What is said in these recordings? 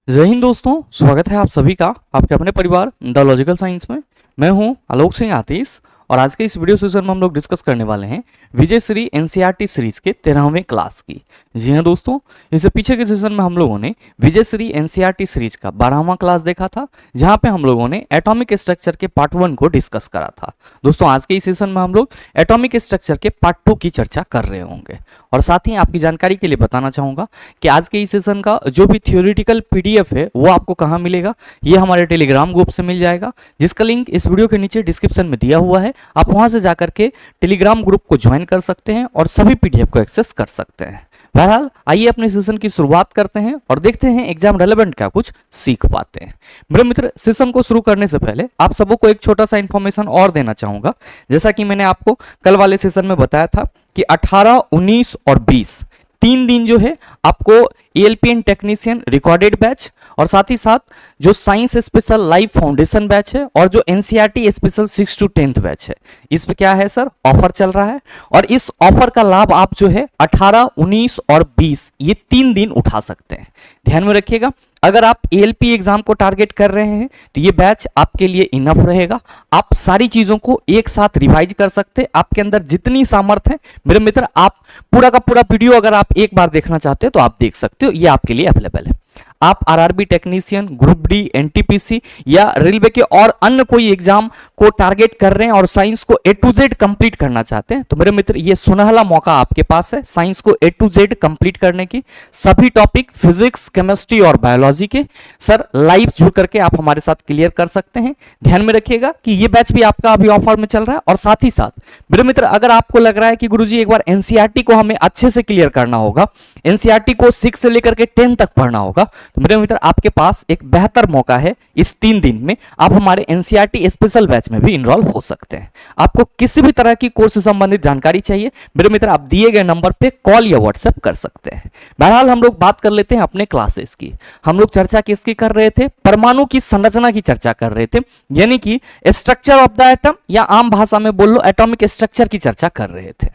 जय हिंद दोस्तों, स्वागत है आप सभी का आपके अपने परिवार द लॉजिकल साइंस में। मैं हूं आलोक सिंह आतिश और आज के इस वीडियो सेशन में हम लोग डिस्कस करने वाले हैं विजय श्री एनसीईआरटी सीरीज के 13वें क्लास की। जी हां दोस्तों, इससे पीछे के सेशन में हम लोगों ने विजय श्री एनसीईआरटी सीरीज का 12वां क्लास देखा था, जहां पे हम लोगों ने एटॉमिक स्ट्रक्चर के पार्ट 1 को डिस्कस करा था। दोस्तों आज के इस सेशन में हम लोग एटॉमिक स्ट्रक्चर के पार्ट 2 की चर्चा कर रहे होंगे। और साथ ही आपकी जानकारी के लिए बताना चाहूंगा कि आज के इस सेशन का जो भी थियोरिटिकल पीडीएफ है वो आपको कहाँ मिलेगा, ये हमारे टेलीग्राम ग्रुप से मिल जाएगा, जिसका लिंक इस वीडियो के नीचे डिस्क्रिप्शन में दिया हुआ है। आप वहां से जाकर के टेलीग्राम ग्रुप को ज्वाइन कर सकते हैं और सभी पीडीएफ को एक्सेस कर सकते हैं। बहरहाल आइए अपने सेशन की शुरुआत करते हैं और देखते हैं एग्जाम रेलेवेंट क्या कुछ सीख पाते हैं। मेरे मित्र, सेशन को शुरू करने से पहले आप सबको को एक छोटा सा इंफॉर्मेशन और देना चाहूंगा। जैसा कि मैंने आपको कल वाले सेशन में बताया था कि 18, 19 और 20 3 दिन जो है आपको एएलपीएन टेक्नीशियन रिकॉर्डेड बैच और साथ ही साथ जो science special live foundation batch है और जो NCERT special 6 to 10th batch है, इस पे क्या है सर, ऑफर चल रहा है। और इस ऑफर का लाभ आप जो है 18, 19 और 20 ये 3 दिन उठा सकते हैं। ध्यान में रखिएगा, अगर आप एएलपी एग्जाम को टारगेट कर रहे हैं तो ये बैच आपके लिए इनफ रहेगा। आप सारी चीजों को एक साथ रिवाइज कर सकते हैं। आपके अंदर जितनी सामर्थ्य है मेरे मित्र, आप पूरा का पूरा वीडियो अगर आप एक बार देखना चाहते हो तो आप देख सकते हो, ये आपके लिए अवेलेबल है। आप RRB technician, group D, NTPC या रेलवे के और अन्य कोई एग्जाम को टारगेट कर रहे हैं और साइंस को ए टू जेड कंप्लीट करना चाहते हैं तो मेरे मित्र ये सुनहला मौका आपके पास है साइंस को ए टू जेड कंप्लीट करने की। सभी टॉपिक फिजिक्स, केमिस्ट्री और बायोलॉजी के सर लाइव जुड़ करके आप हमारे साथ क्लियर कर सकते हैं। ध्यान में रखिएगा कि ये बैच भी आपका अभी ऑफर में चल रहा है। और साथ ही साथ मेरे मित्र, अगर आपको लग रहा है कि गुरुजी एक बार एनसीईआरटी को हमें अच्छे से क्लियर करना होगा, एनसीईआरटी को 6 से लेकर के 10 तक पढ़ना होगा, तो मेरे मित्र आपके पास एक बेहतर मौका है। इस 3 दिन में आप हमारे एनसीईआरटी स्पेशल बैच में भी इनरोल हो सकते हैं। आपको किसी भी तरह की कोर्स से संबंधित जानकारी चाहिए मेरे मित्र, आप दिए गए नंबर पे कॉल या व्हाट्सएप कर सकते हैं। बहरहाल हम लोग बात कर लेते हैं अपने क्लासेस की। हम लोग चर्चा किसकी कर रहे थे, परमाणु की संरचना की चर्चा कर रहे थे, यानी कि स्ट्रक्चर ऑफ द एटम या आम भाषा में बोल लो एटॉमिक स्ट्रक्चर की चर्चा कर रहे थे।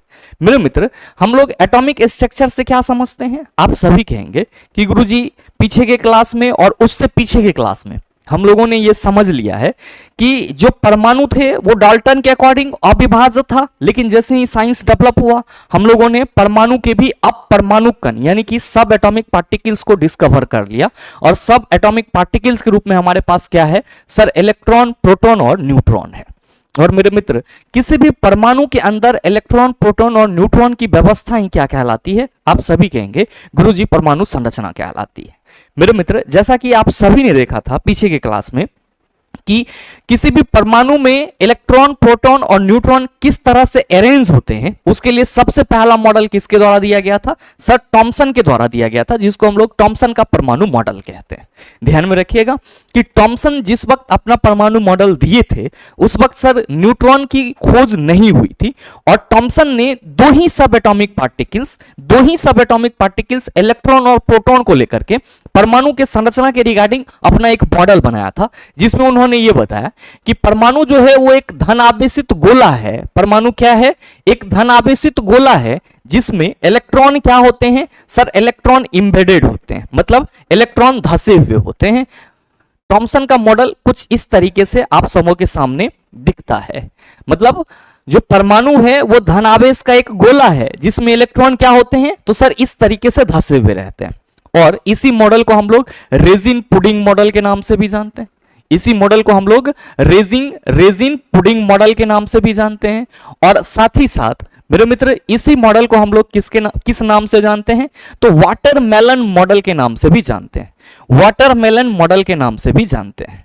मेरे मित्र, हम लोग एटॉमिक स्ट्रक्चर से क्या समझते हैं? आप सभी कहेंगे कि गुरुजी पीछे के क्लास में और उससे पीछे के क्लास में हम लोगों ने यह समझ लिया है कि जो परमाणु थे वो डाल्टन के अकॉर्डिंग अविभाज्य था, लेकिन जैसे ही साइंस डेवलप हुआ हम लोगों ने परमाणु के भी अपरमाणु कण यानी कि सब एटॉमिक पार्टिकल्स को डिस्कवर कर लिया। और सब एटॉमिक पार्टिकल्स के रूप में हमारे पास क्या है सर, इलेक्ट्रॉन, प्रोटॉन और न्यूट्रॉन है। और मेरे मित्र, किसी भी परमाणु के अंदर इलेक्ट्रॉन, प्रोटॉन और न्यूट्रॉन की व्यवस्था ही क्या कहलाती है? आप सभी कहेंगे गुरुजी परमाणु संरचना कहलाती है। मेरे मित्र, जैसा कि आप सभी ने देखा था पीछे के क्लास में कि किसी भी परमाणु में इलेक्ट्रॉन, प्रोटॉन और न्यूट्रॉन किस तरह से अरेंज होते हैं, उसके लिए सबसे पहला मॉडल किसके द्वारा दिया गया था सर? थॉमसन के द्वारा दिया गया था, जिसको हम लोग थॉमसन का परमाणु मॉडल कहते हैं। ध्यान में रखिएगा कि थॉमसन जिस वक्त अपना परमाणु मॉडल दिए थे उस वक्त सर न्यूट्रॉन की खोज नहीं हुई थी और थॉमसन ने दो ही सब एटॉमिक पार्टिकल्स इलेक्ट्रॉन और प्रोटॉन को लेकर के परमाणु के संरचना के रिगार्डिंग अपना एक मॉडल बनाया था, जिसमें उन्होंने यह बताया कि परमाणु जो है वो एक धन आवेशित गोला है। परमाणु क्या है? एक धन आवेशित गोला है जिसमें इलेक्ट्रॉन क्या होते हैं सर? इलेक्ट्रॉन इंबेडेड होते हैं, मतलब इलेक्ट्रॉन धसे हुए होते हैं। थॉमसन का मॉडल कुछ इस तरीके से आप सबों के सामने दिखता है। मतलब जो परमाणु है वो धनावेश का एक गोला है जिसमें इलेक्ट्रॉन क्या होते हैं तो सर इस तरीके से धसे हुए रहते हैं। और इसी मॉडल को हम लोग रेजिन पुडिंग मॉडल के नाम से भी जानते हैं। इसी मॉडल को हम लोग रेजिन पुडिंग मॉडल के नाम से भी जानते हैं। और साथ ही साथ मेरे मित्र, इसी मॉडल को हम लोग किस नाम से जानते हैं तो वाटरमेलन मॉडल के नाम से भी जानते हैं। वाटरमेलन मॉडल के नाम से भी जानते हैं।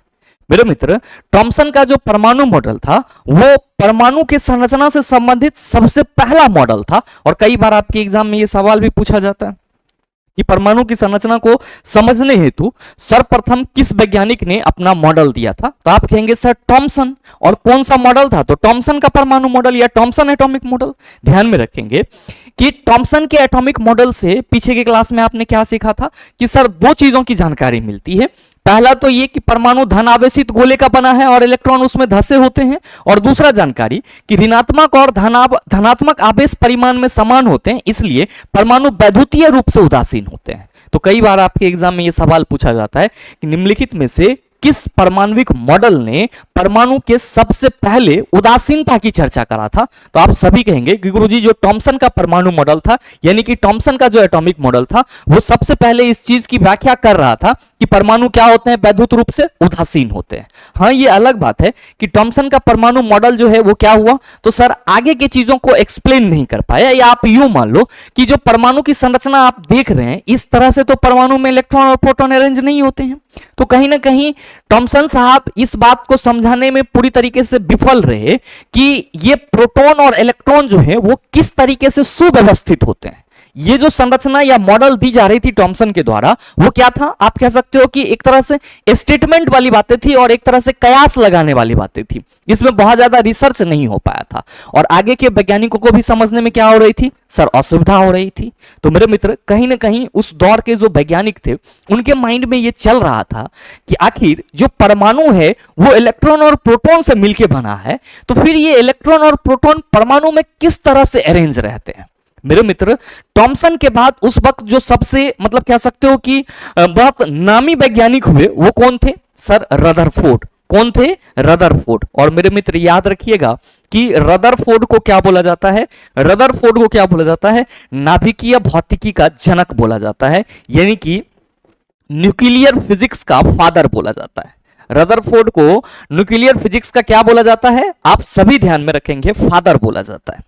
मेरे मित्र, थॉमसन का जो परमाणु मॉडल था वो परमाणु की संरचना से संबंधित सबसे पहला मॉडल था। और कई बार आपके एग्जाम में ये सवाल भी पूछा जाता है कि परमाणु की संरचना को समझने हेतु सर्वप्रथम किस वैज्ञानिक ने अपना मॉडल दिया था? तो आप कहेंगे सर थॉमसन। और कौन सा मॉडल था? तो थॉमसन का परमाणु मॉडल या थॉमसन एटॉमिक मॉडल। ध्यान में रखेंगे कि थॉमसन के एटॉमिक मॉडल से पीछे के क्लास में आपने क्या सीखा था कि सर दो चीजों की जानकारी मिलती है। पहला तो ये कि परमाणु धन आवेशित गोले का बना है और इलेक्ट्रॉन उसमें धसे होते हैं, और दूसरा जानकारी कि ऋणात्मक और धनात्मक आवेश परिमाण में समान होते हैं, इसलिए परमाणु वैद्युतीय रूप से उदासीन होते हैं। तो कई बार आपके एग्जाम में यह सवाल पूछा जाता है कि निम्नलिखित में से किस परमाणविक मॉडल ने परमाणु के सबसे पहले उदासीनता की चर्चा करा था? तो आप सभी कहेंगे कि गुरुजी जो थॉमसन का परमाणु मॉडल था, यानी कि थॉमसन का जो एटॉमिक मॉडल था, वो सबसे पहले इस चीज की व्याख्या कर रहा था कि परमाणु क्या होते हैं, वैद्युत रूप से उदासीन होते हैं। हाँ, ये अलग बात है कि थॉमसन का परमाणु मॉडल जो है वो क्या हुआ, तो सर आगे की चीजों को एक्सप्लेन नहीं कर पाया, या आप यूं मान लो कि जो परमाणु की संरचना आप देख रहे हैं इस तरह से तो परमाणु में इलेक्ट्रॉन और प्रोटॉन अरेंज नहीं होते हैं। तो कहीं ना कहीं थॉमसन साहब इस बात को समझाने में पूरी तरीके से विफल रहे कि ये प्रोटॉन और इलेक्ट्रॉन जो है वो किस तरीके से सुव्यवस्थित होते हैं। ये जो संरचना या मॉडल दी जा रही थी थॉमसन के द्वारा, वो क्या था, आप कह सकते हो कि एक तरह से स्टेटमेंट वाली बातें थी और एक तरह से कयास लगाने वाली बातें थी। इसमें बहुत ज्यादा रिसर्च नहीं हो पाया था और आगे के वैज्ञानिकों को भी समझने में क्या हो रही थी, सर असुविधा हो रही थी। तो मेरे मित्र, कहीं ना कहीं उस दौर के जो वैज्ञानिक थे उनके माइंड में ये चल रहा था कि आखिर जो परमाणु है वो इलेक्ट्रॉन और प्रोटॉन से मिलकर बना है, तो फिर ये इलेक्ट्रॉन और प्रोटॉन परमाणु में किस तरह से अरेंज रहते हैं। मेरे मित्र, थॉमसन के बाद उस वक्त जो सबसे मतलब कह सकते हो कि बहुत नामी वैज्ञानिक हुए वो कौन थे, सर रदरफोर्ड। कौन थे, रदरफोर्ड। और मेरे मित्र याद रखिएगा कि रदरफोर्ड को क्या बोला जाता है, रदरफोर्ड को क्या बोला जाता है, नाभिकीय भौतिकी का जनक बोला जाता है, यानी कि न्यूक्लियर फिजिक्स का फादर बोला जाता है। रदरफोर्ड को न्यूक्लियर फिजिक्स का क्या बोला जाता है, आप सभी ध्यान में रखेंगे, फादर बोला जाता है।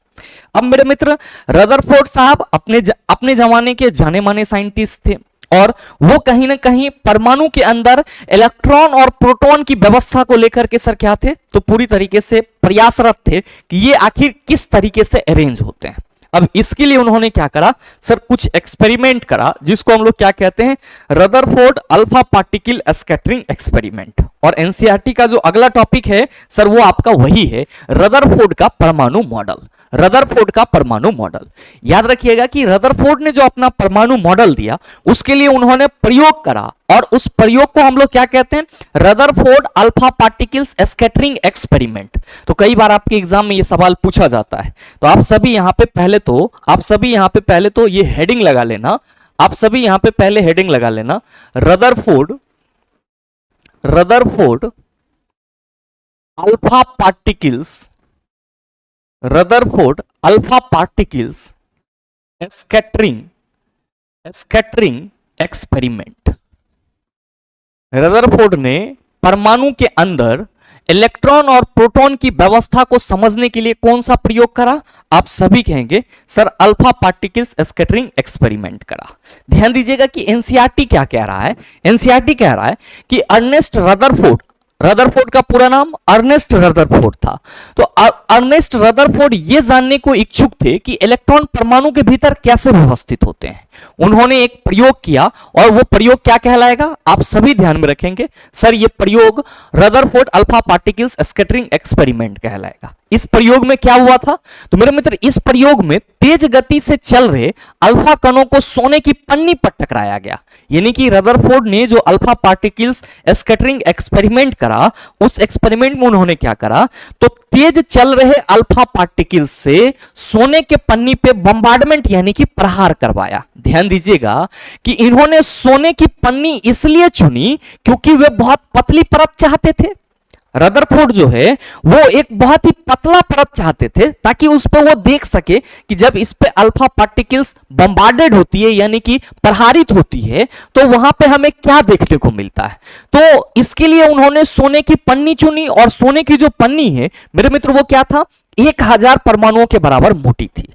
अब मेरे मित्र, रदरफोर्ड साहब अपने जमाने के जाने माने साइंटिस्ट थे और वो कहीं ना कहीं परमाणु के अंदर इलेक्ट्रॉन और प्रोटॉन की व्यवस्था को लेकर के सर क्या थे, तो पूरी तरीके से प्रयासरत थे कि ये आखिर किस तरीके से अरेंज होते हैं। अब इसके लिए उन्होंने क्या करा, सर कुछ एक्सपेरिमेंट करा जिसको हम लोग क्या कहते हैं, Rutherford alpha particle scattering experiment. और एनसीईआरटी का जो अगला टॉपिक है सर वो आपका वही है, रदरफोर्ड का परमाणु मॉडल। रदरफोर्ड का परमाणु मॉडल याद रखिएगा कि रदरफोर्ड ने जो अपना परमाणु मॉडल दिया उसके लिए उन्होंने प्रयोग करा और उस प्रयोग को हम लोग क्या कहते हैं, Rutherford alpha particles scattering experiment. तो कई बार आपके एग्जाम में ये सवाल पूछा जाता है, तो आप सभी यहां पे पहले तो ये हेडिंग लगा लेना, आप सभी यहां पे पहले हेडिंग लगा लेना, Rutherford alpha particles, Rutherford alpha particles scattering experiment. Rutherford ने परमाणु के अंदर इलेक्ट्रॉन और प्रोटॉन की व्यवस्था को समझने के लिए कौन सा प्रयोग करा, आप सभी कहेंगे sir alpha particles scattering experiment करा। ध्यान दीजिएगा कि एनसीईआरटी क्या कह रहा है, एनसीईआरटी कह रहा है कि अर्नेस्ट रदरफोर्ड, रदरफोर्ड का पूरा नाम अर्नेस्ट रदरफोर्ड था। तो अर्नेस्ट रदरफोर्ड ये जानने को इच्छुक थे कि इलेक्ट्रॉन परमाणु के भीतर कैसे व्यवस्थित होते हैं। उन्होंने एक प्रयोग किया और वो प्रयोग क्या कहलाएगा, आप सभी ध्यान में रखेंगे, सर ये प्रयोग Rutherford alpha particles scattering experiment कहलाएगा। इस प्रयोग में क्या हुआ था, तो मेरे मित्र इस प्रयोग में तेज गति से चल रहे अल्फा कणों को सोने की पन्नी पर टकराया गया। यानी कि रदरफोर्ड ने जो अल्फा पार्टिकल्स स्कैटरिंग एक्सपेरिमेंट करा, उस एक्सपेरिमेंट में उन्होंने क्या करा, तो तेज चल रहे अल्फा पार्टिकल्स से सोने के पन्नी पे बम्बार्डमेंट यानी कि प्रहार करवाया। ध्यान दीजिएगा कि इन्होंने सोने की पन्नी इसलिए चुनी क्योंकि वे बहुत पतली परत चाहते थे। रदरफोर्ड जो है वो एक बहुत ही पतला परत चाहते थे ताकि उस पर वो देख सके कि जब इस पे अल्फा पार्टिकल्स बम्बार्डेड होती है यानी कि प्रहारित होती है तो वहां पे हमें क्या देखने को मिलता है। तो इसके लिए उन्होंने सोने की पन्नी चुनी और सोने की जो पन्नी है मेरे मित्र वो क्या था, 1000 परमाणुओं के बराबर मोटी थी।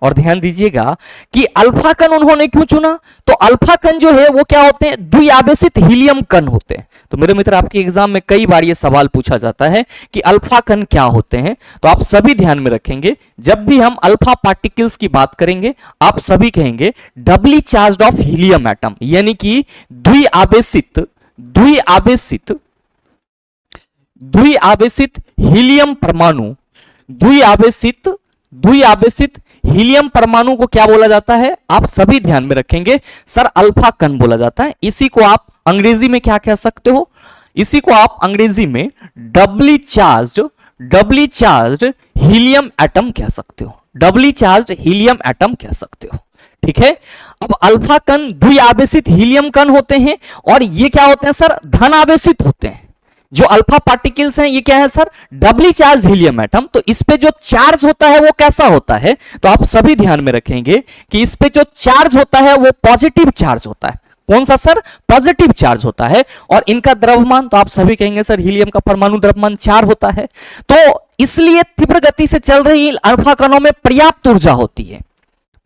और ध्यान दीजिएगा कि अल्फा कण उन्होंने क्यों चुना, तो अल्फा कण जो है वो क्या होते हैं, द्विआवेशित हीलियम कण होते हैं। तो मेरे मित्र आपके एग्जाम में कई बार ये सवाल पूछा जाता है कि अल्फा कण क्या होते हैं, तो आप सभी ध्यान में रखेंगे जब भी हम अल्फा पार्टिकल्स की बात करेंगे आप सभी कहेंगे डबली चार्ज्ड ऑफ हीलियम एटम, यानी कि द्विआवेशित हीलियम परमाणु, द्विआवेशित हीलियम परमाणु को क्या बोला जाता है, आप सभी ध्यान में रखेंगे सर अल्फा कण बोला जाता है। इसी को आप अंग्रेजी में क्या कह सकते हो, इसी को आप अंग्रेजी में डबली चार्ज्ड हीलियम एटम कह सकते हो, डबली चार्ज्ड हीलियम एटम कह सकते हो। ठीक है। अब अल्फा कण द्विआवेशित हीलियम कण होते हैं और ये क्या होते हैं सर, धन आवेशित होते हैं। जो अल्फा पार्टिकल्स हैं ये क्या है सर, डबली चार्ज हीलियम एटम। तो इस पे जो चार्ज होता है वो कैसा होता है, तो आप सभी ध्यान में रखेंगे कि इस पे जो चार्ज होता है वो पॉजिटिव चार्ज होता है। कौन सा सर, पॉजिटिव चार्ज होता है। और इनका द्रव्यमान तो आप सभी कहेंगे सर हीलियम का परमाणु द्रव्यमान 4 होता है। तो इसलिए तीव्र गति से चल रही अल्फा कणों में पर्याप्त ऊर्जा होती है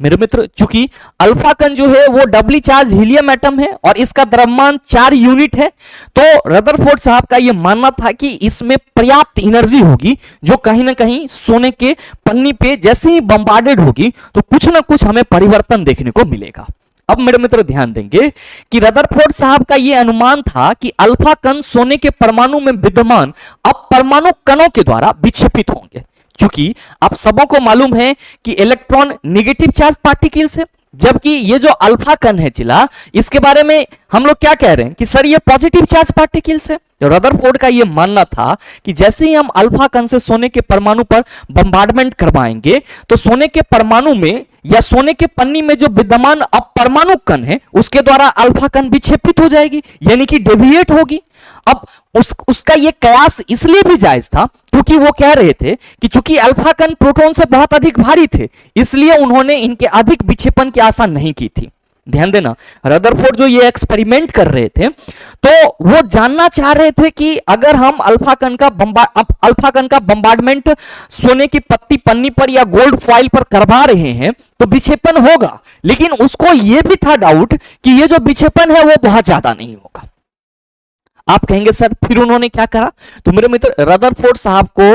मेरे मित्र। चूंकि अल्फा कण जो है वो डबली चार्ज हीलियम एटम है और इसका द्रव्यमान 4 यूनिट है, तो रदरफोर्ड साहब का यह मानना था कि इसमें पर्याप्त एनर्जी होगी जो कहीं ना कहीं सोने के पन्नी पे जैसे ही बम्बार्डेड होगी तो कुछ ना कुछ हमें परिवर्तन देखने को मिलेगा। अब मेरे मित्र ध्यान देंगे कि रदरफोर्ड साहब का यह अनुमान था कि अल्फा कण सोने के परमाणु में विद्यमान अपरमाणु कणों के द्वारा विक्षेपित होंगे। चूंकि आप सबों को मालूम है कि इलेक्ट्रॉन नेगेटिव चार्ज पार्टिकल्स है, जबकि ये जो अल्फा कण है चिला, इसके बारे में हम लोग क्या कह रहे हैं कि सर ये पॉजिटिव चार्ज पार्टिकल्स है। तो रदरफोर्ड का ये मानना था कि जैसे ही हम अल्फा कण से सोने के परमाणु पर बम्बार्डमेंट करवाएंगे तो सोने के परमाणु में या सोने के पन्नी में जो विद्यमान अपरमाणु कण है उसके द्वारा अल्फा कण विक्षेपित हो जाएगी, यानी कि डेविएट होगी। अब उसका ये कयास इसलिए भी जायज था क्योंकि वो कह रहे थे कि चूंकि अल्फा कण प्रोटॉन से बहुत अधिक भारी थे, इसलिए उन्होंने इनके अधिक विक्षेपण की आशा नहीं की थी। ध्यान देना, रदरफोर्ड जो ये एक्सपेरिमेंट कर रहे थे तो वो जानना चाह रहे थे कि अगर हम अल्फा कण का बम्बार्डमेंट सोने की पत्ती पन्नी पर या गोल्ड फॉइल पर करवा रहे हैं तो विक्षेपण होगा, लेकिन उसको ये भी था डाउट कि ये जो विक्षेपण है वो बहुत ज्यादा नहीं होगा। आप कहेंगे सर फिर उन्होंने क्या करा, तो मेरे मित्र रदरफोर्ड साहब को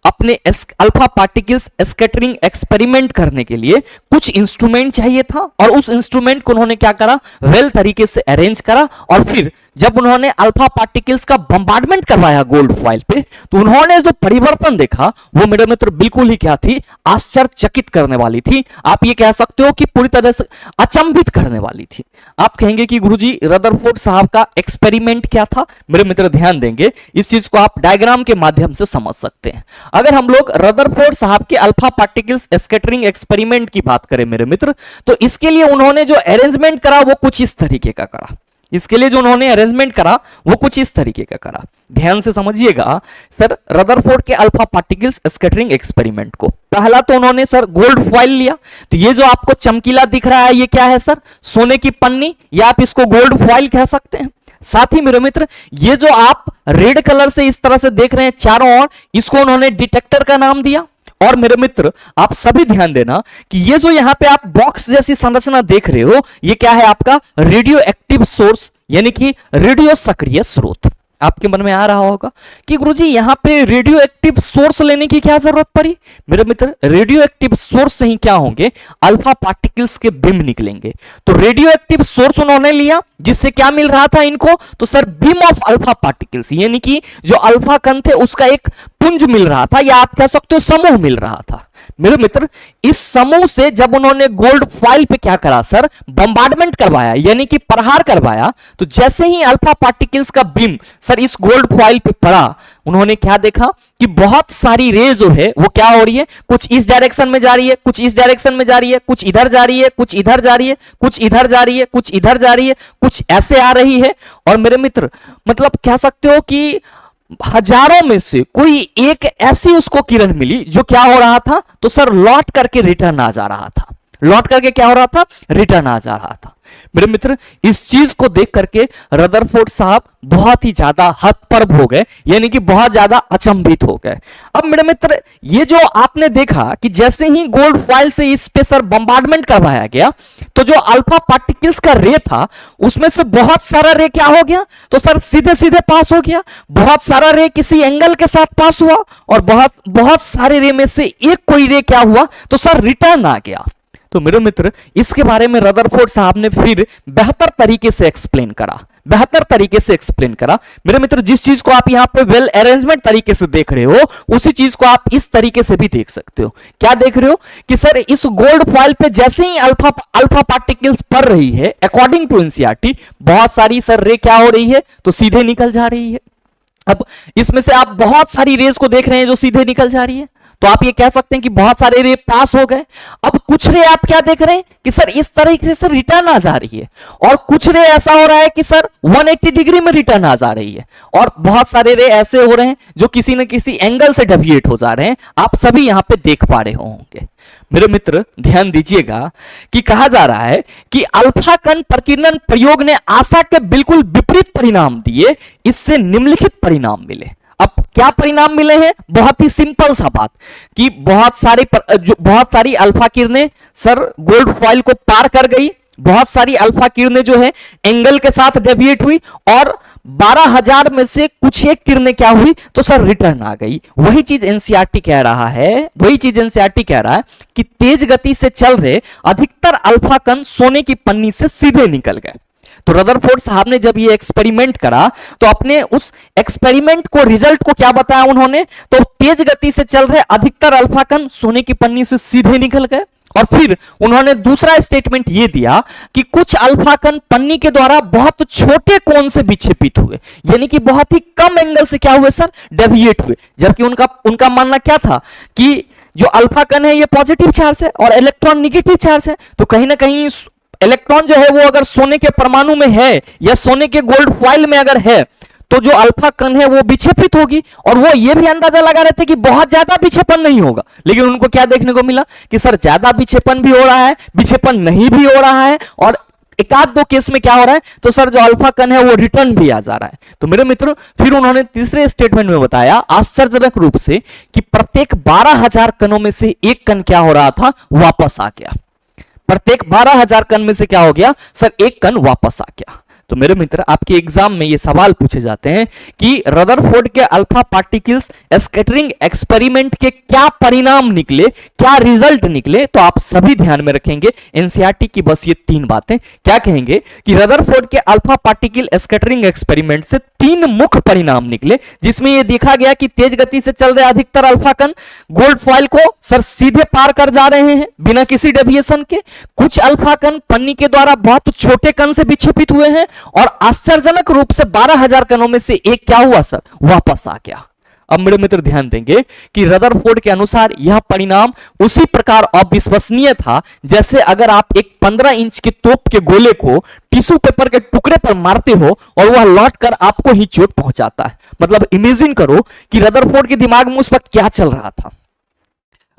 अपने अल्फा पार्टिकल्स स्कैटरिंग एक्सपेरिमेंट करने के लिए कुछ इंस्ट्रूमेंट चाहिए था और उस इंस्ट्रूमेंट को उन्होंने क्या करा, वेल तरीके से अरेंज करा। और फिर जब उन्होंने अल्फा पार्टिकल्स का बम्बार्डमेंट करवाया गोल्ड फॉइल पे तो उन्होंने जो परिवर्तन देखा वो मेरे मित्र बिल्कुल ही क्या थी, आश्चर्यचकित करने वाली थी। आप ये कह सकते हो कि पूरी तरह से अचंभित करने वाली थी। आप कहेंगे कि गुरुजी रदरफोर्ड साहब का एक्सपेरिमेंट क्या था, मेरे मित्र ध्यान देंगे इस चीज को आप डायग्राम के माध्यम से समझ सकते हैं। अगर हम लोग रदरफोर्ड साहब के अल्फा पार्टिकल्स स्कैटरिंग एक्सपेरिमेंट की बात करें मेरे मित्र, तो इसके लिए उन्होंने जो अरेंजमेंट करा वो कुछ इस तरीके का करा। इसके लिए जो उन्होंने अरेंजमेंट करा वो कुछ इस तरीके का करा। ध्यान से समझिएगा सर रदरफोर्ड के अल्फा पार्टिकल्स स्कैटरिंग एक्सपेरिमेंट को। पहला तो उन्होंने सर गोल्ड फॉइल लिया, तो ये जो आपको चमकीला दिख रहा है ये क्या है सर, सोने की पन्नी, या आप इसको गोल्ड फॉइल कह सकते हैं। साथ ही मेरे मित्र ये जो आप रेड कलर से इस तरह से देख रहे हैं चारों ओर, इसको उन्होंने डिटेक्टर का नाम दिया। और मेरे मित्र आप सभी ध्यान देना कि ये जो यहां पे आप बॉक्स जैसी संरचना देख रहे हो ये क्या है, आपका रेडियो एक्टिव सोर्स यानी कि रेडियो सक्रिय स्रोत। आपके मन में आ रहा होगा कि गुरुजी यहां पे रेडियो एक्टिव सोर्स लेने की क्या जरूरत पड़ी। मेरे मित्र रेडियो एक्टिव सोर्स से ही क्या होंगे, अल्फा पार्टिकल्स के बीम निकलेंगे। तो रेडियो एक्टिव सोर्स उन्होंने लिया जिससे क्या मिल रहा था इनको, तो sir beam of alpha particles, यानी कि जो अल्फा कण थे उसका एक पुंज मिल रहा था या आप कह सकते हो समूह मिल रहा था। मेरे मित्र इस समूह से जब उन्होंने गोल्ड फॉइल पे क्या करा सर, बम्बार्डमेंट करवाया यानी कि प्रहार करवाया, तो जैसे ही अल्फा पार्टिकल्स का बीम सर इस गोल्ड फॉइल पे पड़ा, उन्होंने क्या देखा कि बहुत सारी रे जो है वो क्या हो रही है, कुछ इस डायरेक्शन में जा रही है, कुछ इस डायरेक्शन में जा रही है, कुछ इधर जा रही है, कुछ इधर जा रही है, कुछ इधर जा रही है, कुछ इधर जा रही है, कुछ ऐसे आ रही है। और मेरे मित्र मतलब कह सकते हो कि हजारों में से कोई एक ऐसी उसको किरण मिली जो क्या हो रहा था, तो सर लौट करके रिटर्न आ जा रहा था। लौट करके क्या हो रहा था, रिटर्न आ जा रहा था। मेरे मित्र इस चीज को देख करके रदरफोर्ड साहब बहुत ही ज्यादा हतप्रभ हो गए, यानी कि बहुत ज्यादा अचंभित हो गए। अब मेरे मित्र ये जो आपने देखा कि जैसे ही गोल्ड फॉइल से इस पे सर बम्बार्डमेंट करवाया गया तो जो अल्फा पार्टिकल्स का रे था उसमें से बहुत सारा रे क्या हो गया, तो सर सीधे सीधे पास हो गया। बहुत सारा रे किसी एंगल के साथ पास हुआ और बहुत सारे रे में से एक कोई रे क्या हुआ, तो सर रिटर्न आ गया। तो मेरे मित्र इसके बारे में रदरफोर्ड साहब ने फिर बेहतर तरीके से एक्सप्लेन करा, बेहतर तरीके से एक्सप्लेन करा। मेरे मित्र जिस चीज को आप यहां पे वेल अरेंजमेंट तरीके से देख रहे हो उसी चीज को आप इस तरीके से भी देख सकते हो। क्या देख रहे हो कि सर इस गोल्ड फॉइल पे जैसे ही अल्फा पार्टिकल्स पड़ रही है, अकॉर्डिंग टू एनसीईआरटी बहुत सारी सर रे क्या हो रही है, तो सीधे निकल जा रही है। अब इसमें से आप बहुत सारी रेज को देख रहे हैं जो सीधे निकल जा रही है, तो आप ये कह सकते हैं कि बहुत सारे रे पास हो गए। अब कुछ रे आप क्या देख रहे हैं कि सर इस तरीके से रिटर्न आ जा रही है, और कुछ रे ऐसा हो रहा है कि सर 180 डिग्री में रिटर्न आ जा रही है, और बहुत सारे रे ऐसे हो रहे हैं जो किसी न किसी एंगल से डेविएट हो जा रहे हैं। आप सभी यहां पे देख पा रहे होंगे। मेरे मित्र ध्यान दीजिएगा कि कहा जा रहा है कि अल्फा कण प्रकीर्णन प्रयोग ने आशा के बिल्कुल विपरीत परिणाम दिए, इससे निम्नलिखित परिणाम मिले। अब क्या परिणाम मिले हैं? बहुत ही सिंपल सा बात कि बहुत सारी अल्फा किरणें सर गोल्ड फॉइल को पार कर गई, बहुत सारी अल्फा किरणें जो है एंगल के साथ डेविएट हुई, और 12,000 में से कुछ एक किरणें क्या हुई तो सर रिटर्न आ गई। वही चीज एनसीईआरटी कह रहा है कि तेज गति से चल रहे अधिकतर अल्फा कण सोने की पन्नी से सीधे निकल गए। तो रदरफोर्ड साहब ने जब ये एक्सपेरिमेंट करा तो अपने उस एक्सपेरिमेंट को रिजल्ट को क्या बताया उन्होंने, तो तेज गति से चल रहे अधिकतर अल्फा कण सोने की पन्नी से सीधे निकल गए। और फिर उन्होंने दूसरा स्टेटमेंट यह दिया कि कुछ अल्फा कण पन्नी के द्वारा बहुत छोटे कोण से विक्षेपित हुए, यानी कि बहुत ही कम एंगल से क्या हुए सर, डेविएट हुए। जबकि उनका मानना क्या था कि जो अल्फा कण है ये पॉजिटिव चार्ज है और इलेक्ट्रॉन निगेटिव चार्ज है, तो कहीं ना कहीं इलेक्ट्रॉन जो है वो अगर सोने के परमाणु में है या सोने के गोल्ड फॉइल में अगर है तो जो अल्फा कण है वो विक्षेपित होगी। और वो ये भी अंदाजा लगा रहे थे कि बहुत ज्यादा विक्षेपण नहीं होगा, लेकिन उनको क्या देखने को मिला कि सर ज्यादा विक्षेपण भी हो रहा है, विक्षेपण नहीं भी हो रहा है, और एकाध दो केस में क्या हो रहा है तो सर जो अल्फा कण है वो रिटर्न भी आ जा रहा है। तो मेरे मित्र फिर उन्होंने तीसरे स्टेटमेंट में बताया आश्चर्यजनक रूप से कि प्रत्येक 12,000 कणों में से एक कण क्या हो रहा था, वापस आ गया। प्रत्येक 12,000 कण में से क्या हो गया सर, एक कण वापस आ गया। तो मेरे मित्र आपके एग्जाम में ये सवाल पूछे जाते हैं कि रदरफोर्ड के अल्फा पार्टिकल्स स्कैटरिंग एक्सपेरिमेंट के क्या परिणाम निकले, क्या रिजल्ट निकले, तो आप सभी ध्यान में रखेंगे एनसीईआरटी की बस ये 3 बातें। क्या कहेंगे कि रदरफोर्ड के अल्फा पार्टिकल स्कैटरिंग एक्सपेरिमेंट से 3 मुख्य परिणाम निकले, जिसमें यह देखा गया कि तेज गति से चल रहे अधिकतर अल्फा कण गोल्ड फॉइल को सर सीधे पार कर जा रहे हैं बिना किसी डेविएशन के। कुछ अल्फा कण पन्नी के द्वारा बहुत छोटे कण से विक्षेपित हुए हैं, और आश्चर्यजनक रूप से 12,000 कणों में से एक क्या हुआ सर, वापस आ गया। अब मेरे मित्र ध्यान देंगे कि रदरफोर्ड के अनुसार यह परिणाम उसी प्रकार अविश्वसनीय था जैसे अगर आप एक 15 इंच के तोप के गोले को टिश्यू पेपर के टुकड़े पर मारते हो और वह लौटकर आपको ही चोट पहुंचाता है। मतलब इमेजिन करो कि रदरफोर्ड के दिमाग में उस वक्त क्या चल रहा था।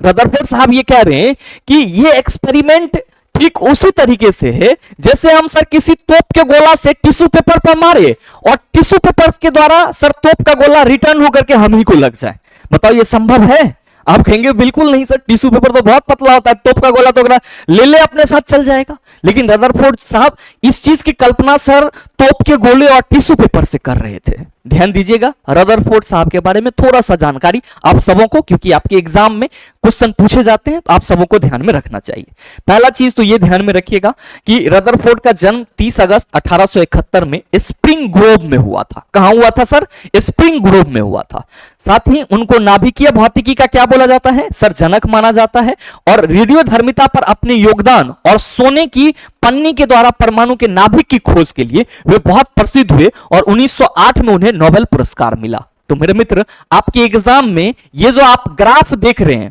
रदरफोर्ड साहब ये कह रहे हैं कि ये एक्सपेरिमेंट ठीक उसी तरीके से है जैसे हम सर किसी तोप के गोला से टिश्यू पेपर पर मारे और टिश्यू पेपर के द्वारा सर तोप का गोला रिटर्न होकर के हम ही को लग जाए। बताओ ये संभव है? आप कहेंगे बिल्कुल नहीं सर, टिश्यू पेपर तो बहुत पतला होता है, तोप का गोला तो ले ले अपने साथ चल जाएगा। लेकिन रदरफोर्ड साहब इस चीज की कल्पना सर तोप के गोले और टिश्यू पेपर से कर रहे थे। ध्यान दीजिएगा रदरफोर्ड साहब के बारे में थोड़ा सा जानकारी आप सबों को, क्योंकि आपके एग्जाम में क्वेश्चन पूछे जाते हैं तो आप सबों को ध्यान में रखना चाहिए। पहला चीज तो ये ध्यान में रखिएगा कि रदरफोर्ड का जन्म 30 अगस्त 1871 में स्प्रिंग ग्रोव में हुआ था। कहां हुआ था सर? स्प्रिंग ग्रोव में हुआ था। साथ ही उनको नाभिकीय भौतिकी का क्या बोला जाता है सर, जनक माना जाता है, और रेडियोधर्मिता पर अपने योगदान और सोने की पन्नी के द्वारा परमाणु के नाभिक की खोज के लिए वे बहुत प्रसिद्ध हुए और 1908 में उन्हें नोबेल पुरस्कार मिला। तो मेरे मित्र आपके एग्जाम में ये जो आप ग्राफ देख रहे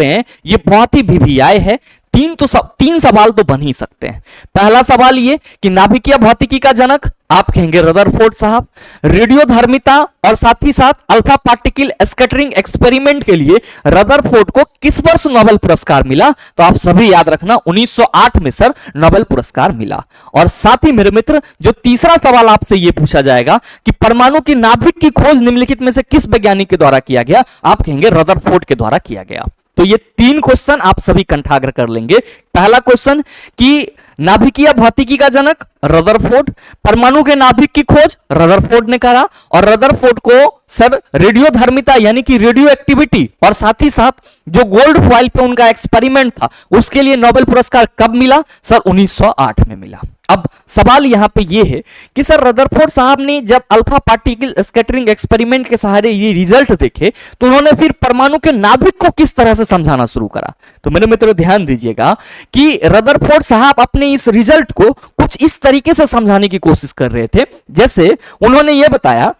हैं, ये बहुत ही वीवीआई है। 3 सवाल तो बन ही सकते हैं। पहला सवाल ये कि नाभिकीय भौतिकी का जनक, आप कहेंगे रदरफोर्ड साहब। रेडियोधर्मिता और साथ ही साथ अल्फा पार्टिकल स्कैटरिंग एक्सपेरिमेंट के लिए रदरफोर्ड को किस वर्ष नोबेल पुरस्कार मिला? तो आप सभी याद रखना 1908 में सर नोबेल पुरस्कार मिला। और साथ ही मेरे मित्र जो तीसरा सवाल आपसे यह पूछा जाएगा कि परमाणु की नाभिक की खोज निम्नलिखित में से किस वैज्ञानिक के द्वारा किया गया? आप कहेंगे रदरफोर्ड के द्वारा किया गया। तो ये 3 क्वेश्चन आप सभी कंठाग्र कर लेंगे। पहला क्वेश्चन कि नाभिकीय भौतिकी का जनक रदरफोर्ड, परमाणु के नाभिक की खोज रदरफोर्ड ने करा, और रदरफोर्ड को सर रेडियोधर्मिता यानी कि रेडियो एक्टिविटी और साथ ही साथ जो गोल्ड फॉइल पे उनका एक्सपेरिमेंट था उसके लिए नोबेल पुरस्कार कब मिला? सर 1908 में मिला। अब सवाल यहां पे ये है कि सर रदरफोर्ड साहब ने जब अल्फा पार्टिकल स्कैटरिंग एक्सपेरिमेंट के सहारे ये रिजल्ट देखे तो उन्होंने फिर परमाणु के नाभिक को किस तरह से समझाना शुरू करा? तो मेरे मित्रों ध्यान दीजिएगा कि रदरफोर्ड साहब अपने इस रिजल्ट को कुछ इस तरीके से समझाने की कोशिश कर रहे थे। जैसे उन्होंने ये बताया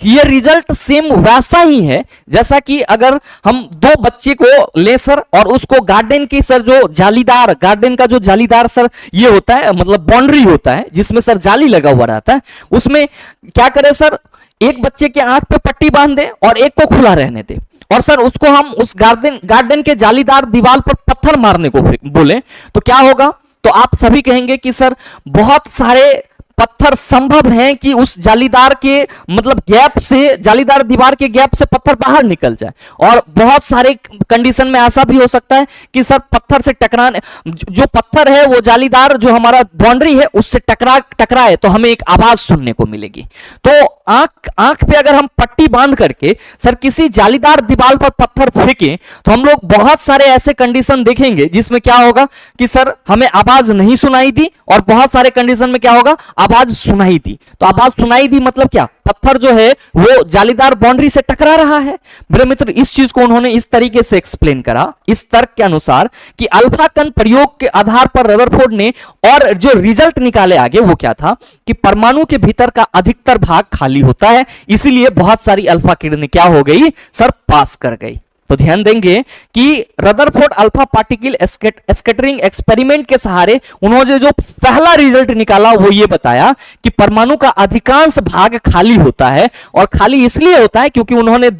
ये रिजल्ट सेम वैसा ही है जैसा कि अगर हम दो बच्चे को ले सर और उसको गार्डन की सर जो जालीदार गार्डन का जो जालीदार सर ये होता है मतलब बाउंड्री होता है जिसमें सर जाली लगा हुआ रहता है, उसमें क्या करें सर, एक बच्चे के आंख पे पट्टी बांध दे और एक को खुला रहने दे और सर उसको हम उस गार्डन के जालीदार दीवार पर पत्थर मारने को बोले तो क्या होगा? तो आप सभी कहेंगे कि सर बहुत सारे पत्थर संभव हैं कि उस जालीदार के मतलब गैप से, जालीदार दीवार के गैप से पत्थर बाहर निकल जाए, और बहुत सारे कंडीशन में ऐसा भी हो सकता है कि सर पत्थर से टकराने, जो पत्थर है वो जालीदार जो हमारा बाउंड्री है उससे टकराए तो हमें एक आवाज सुनने को मिलेगी। तो आंख पे अगर हम पट्टी बांध करके सर किसी जालीदार दीवार पर पत्थर फेंकें तो हम लोग बहुत सारे ऐसे कंडीशन देखेंगे जिसमें क्या होगा कि सर हमें आवाज नहीं सुनाई दी, और बहुत सारे कंडीशन में क्या होगा, आवाज सुनाई दी। तो आवाज सुनाई दी मतलब क्या, पत्थर जो है वो जालीदार बाउंड्री से टकरा रहा है। मेरे मित्र इस चीज को उन्होंने इस तरीके से एक्सप्लेन करा, इस तर्क के अनुसार कि अल्फा कण प्रयोग के आधार पर रदरफोर्ड ने और जो रिजल्ट निकाले आगे वो क्या था कि परमाणु के भीतर का अधिकतर भाग खाली होता है, इसीलिए बहुत सारी अल्फा किरणें क्या हो गई सर, पास कर गई। तो ध्यान देंगे कि Rutherford alpha particle scattering experiment के सहारे उन्होंने जो पहला रिजल्ट निकाला वो ये बताया कि परमाणु का अधिकांश भाग खाली होता है, और खाली इसलिए होता है क्योंकि उन्होंने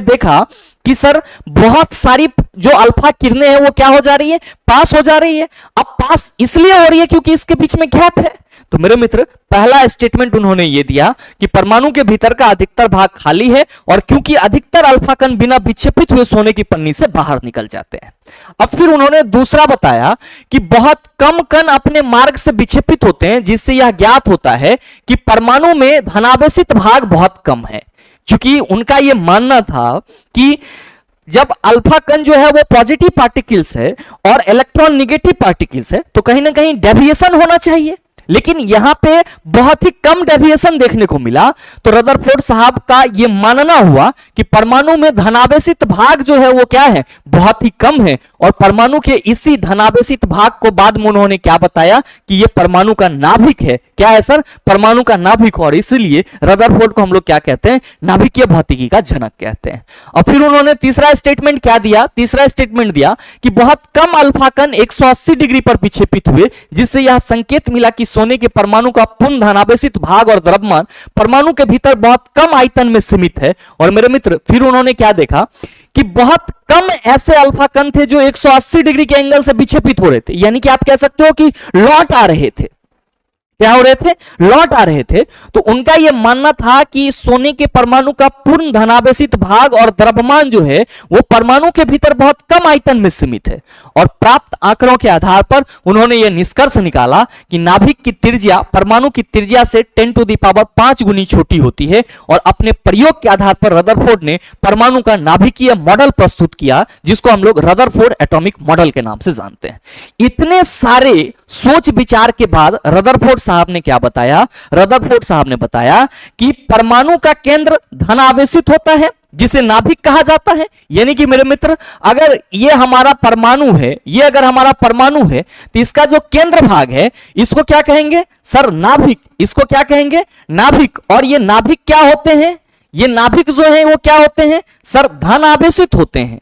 देखा कि सर बहुत सारी जो अल्फा किरणें हैं वो क्या हो जा रही है, पास हो जा रही है। अब पास इसलिए हो रही है क्योंकि इसके बीच में गैप है। तो मेरे मित्र पहला स्टेटमेंट उन्होंने ये दिया कि परमाणु के भीतर का अधिकतर भाग खाली है, और क्योंकि अधिकतर अल्फा कण बिना विक्षेपित हुए सोने की पन्नी से बाहर निकल जाते हैं। अब फिर उन्होंने दूसरा बताया कि बहुत कम कण अपने मार्ग से विक्षेपित होते हैं, जिससे यह ज्ञात होता है कि परमाणु में धनावेशित भाग बहुत कम है। चूंकि उनका यह मानना था कि जब अल्फा कण जो है वो पॉजिटिव पार्टिकल्स है और इलेक्ट्रॉन निगेटिव पार्टिकल्स है तो कहीं ना कहीं डेविएशन होना चाहिए, लेकिन यहां पे बहुत ही कम डेविएशन देखने को मिला। तो रदरफोर्ड साहब का यह मानना हुआ कि परमाणु में धनावेशित भाग जो है वो क्या है, बहुत ही कम है, और परमाणु के इसी धनावेशित भाग को बाद में उन्होंने क्या बताया कि यह परमाणु का नाभिक है। क्या है सर, परमाणु का नाभिक, और इसलिए रदरफोर्ड को हम लोग क्या कहते हैं, नाभिकीय भौतिकी का जनक कहते हैं। और फिर उन्होंने तीसरा स्टेटमेंट क्या दिया, तीसरा स्टेटमेंट दिया कि बहुत कम अल्फा कण 180 डिग्री पर विक्षेपित हुए, जिससे यह संकेत मिला कि सोने के परमाणु का पूर्ण धनावेशित भाग और द्रव्यमान परमाणु के भीतर बहुत कम आयतन में सीमित है। और मेरे मित्र फिर उन्होंने क्या देखा कि बहुत कम ऐसे अल्फा कण थे जो 180 डिग्री के एंगल से विक्षेपित हो रहे थे, यानी कि आप कह सकते हो कि लौट आ रहे थे। क्या हो रहे थे, लौट आ रहे थे। तो उनका यह मानना था कि सोने के परमाणु का पूर्ण धनावेशित भाग और द्रव्यमान जो है वो परमाणु के भीतर बहुत कम आयतन में सीमित है, और प्राप्त आंकड़ों के आधार पर उन्होंने यह निष्कर्ष निकाला कि नाभिक की त्रिज्या परमाणु की त्रिज्या से 10⁵ गुनी छोटी होती है। और अपने प्रयोग के आधार पर रदरफोर्ड ने परमाणु का नाभिकीय मॉडल प्रस्तुत किया, जिसको हम लोग रदरफोर्ड एटॉमिक मॉडल के नाम से जानते हैं। इतने सारे सोच विचार के बाद रदरफोर्ड साहब ने क्या बताया, रदरफोर्ड साहब ने बताया कि परमाणु का केंद्र धनावेशित होता है, जिसे नाभिक कहा जाता है। यानी कि मेरे मित्र अगर ये हमारा परमाणु है, ये अगर हमारा परमाणु है तो इसका जो केंद्र भाग है इसको क्या कहेंगे सर, नाभिक। इसको क्या कहेंगे, नाभिक। और ये नाभिक क्या होते हैं, ये नाभिक जो है वो क्या होते हैं सर, धनावेशित होते हैं।